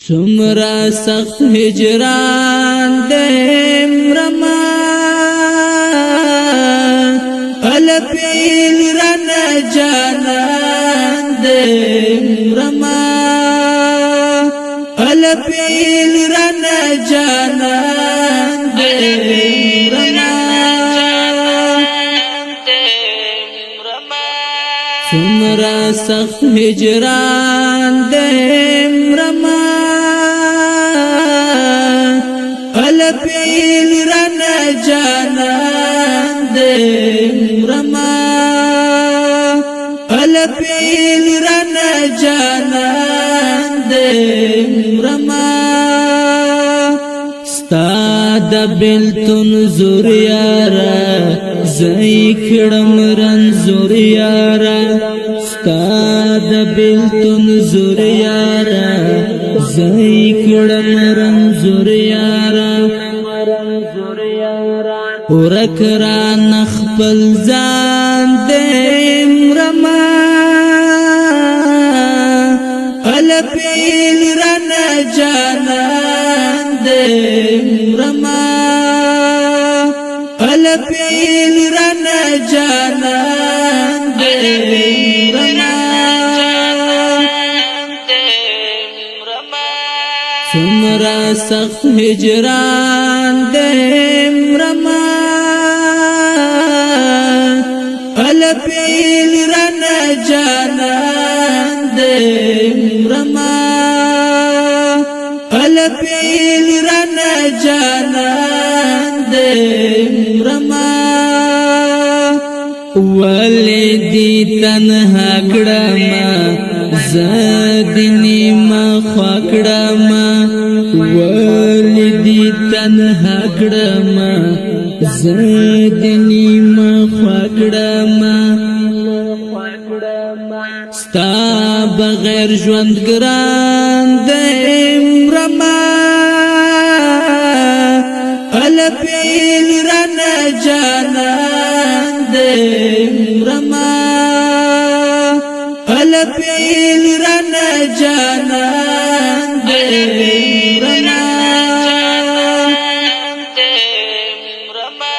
سمرا سخت هجران دیم رما الپیل رن جانان دیم رما الپیل رن جانان دیم رما سمرا سخت هجران دیم رما الپیل رن جانان دیم رما الپیل رن جانان دیم رما ستاد بلتن زوریارا زیکڑم رنزوریارا ستاد بلتن زوریارا زیکڑم رنزوریارا ورکرا نخپل زان دیم رما الپیل رن جانان دیم رما الپیل رن جانان دیم رما سمرا سخت هجران دیم رما الپیل رن جانان دیم رما الپیل رن جانان دیم رما ولیدی تنها کڑما زدنی ما خواکڑما ولیدی تنها کڑما زدنی ما خواکڑما ستا بغیر ژوند ګران دیم رما الپیل رن جانان دیم رما الپیل رن جانان دیم رما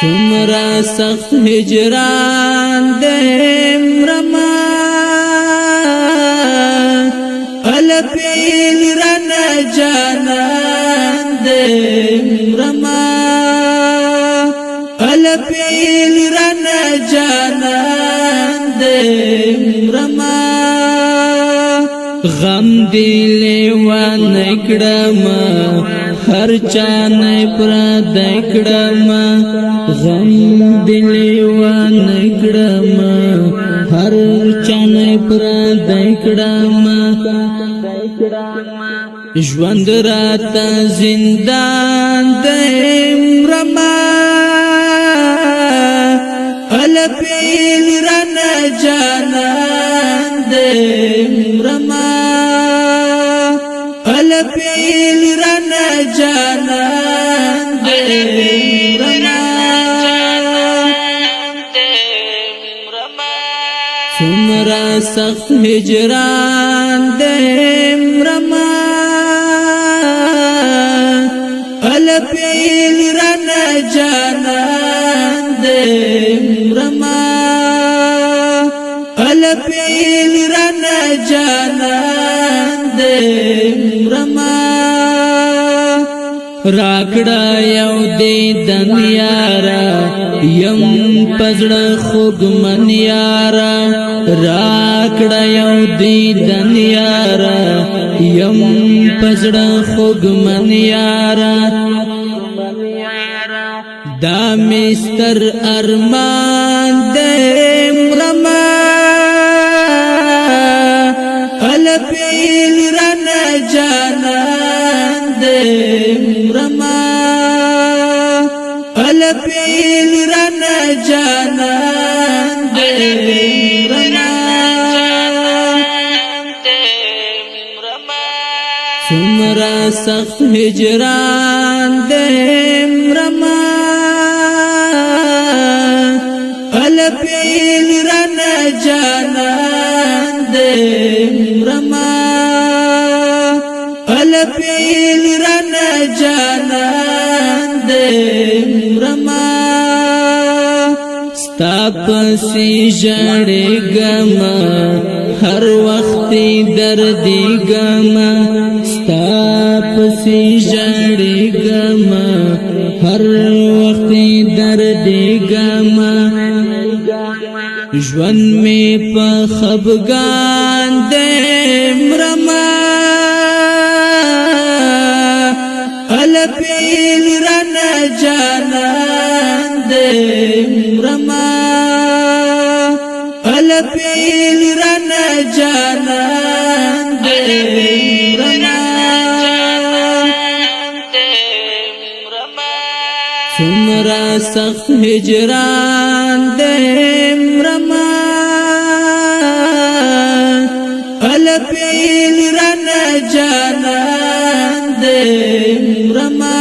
سمرا سخت هجران دیم رما الپیل رن جانان دیم رما الپیل رن جانان دیم رما غم دلی وان کړما هر چا نه پر دکړما غم دلی وان کړما هر چا نه پر دکړما ژوند راته زندان دیم رما الپیل رن جانان دیم رما الپیل رن جانان دیم رما سمرا سخت هجران دیم رما الپیل رن جانان دیم رما الپیل رن جانان دیم رما راکڑا یو دی دنیارا یم پزړه خوږ من یارا راکڑا یو دی دنیارا یم پزړه خوږ من یارا دا مستر ارمان دیم رما الپیل رن جانان دیم رما الپیل رن جانان دیم رما سمرا سخت هجران دیم رما الپیل رن جانان دیم رما الفیل رنا جانان دے رما ستا پسی جڑے گما ہر وقت دردی گما ستا پسی جڑے گما ہر وقت دردی گما ژوند می په خفګان دیم رما الفیل رنا جانان دیم رما الفیل رنا جانان دیم رما څومره سخت هجران دیم رما الفیل رنا جانان دیم رما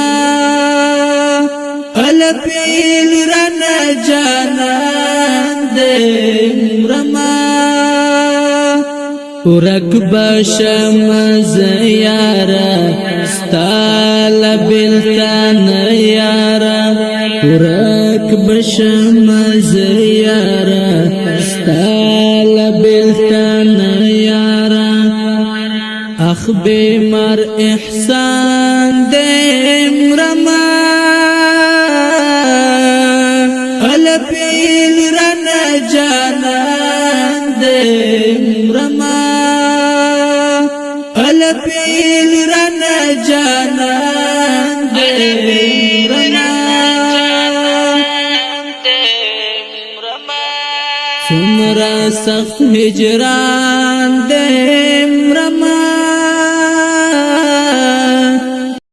الفیل رنا جانان دیم رما ورک بشم زیارا ستال بلتان یارا ورک بشم زیارا ستال بلتان یارا اخ بیمار احسان دیم رما الفیل رنا جانان دیم رما الفیل رنا جانان دیم رما څومره سخت هجران دے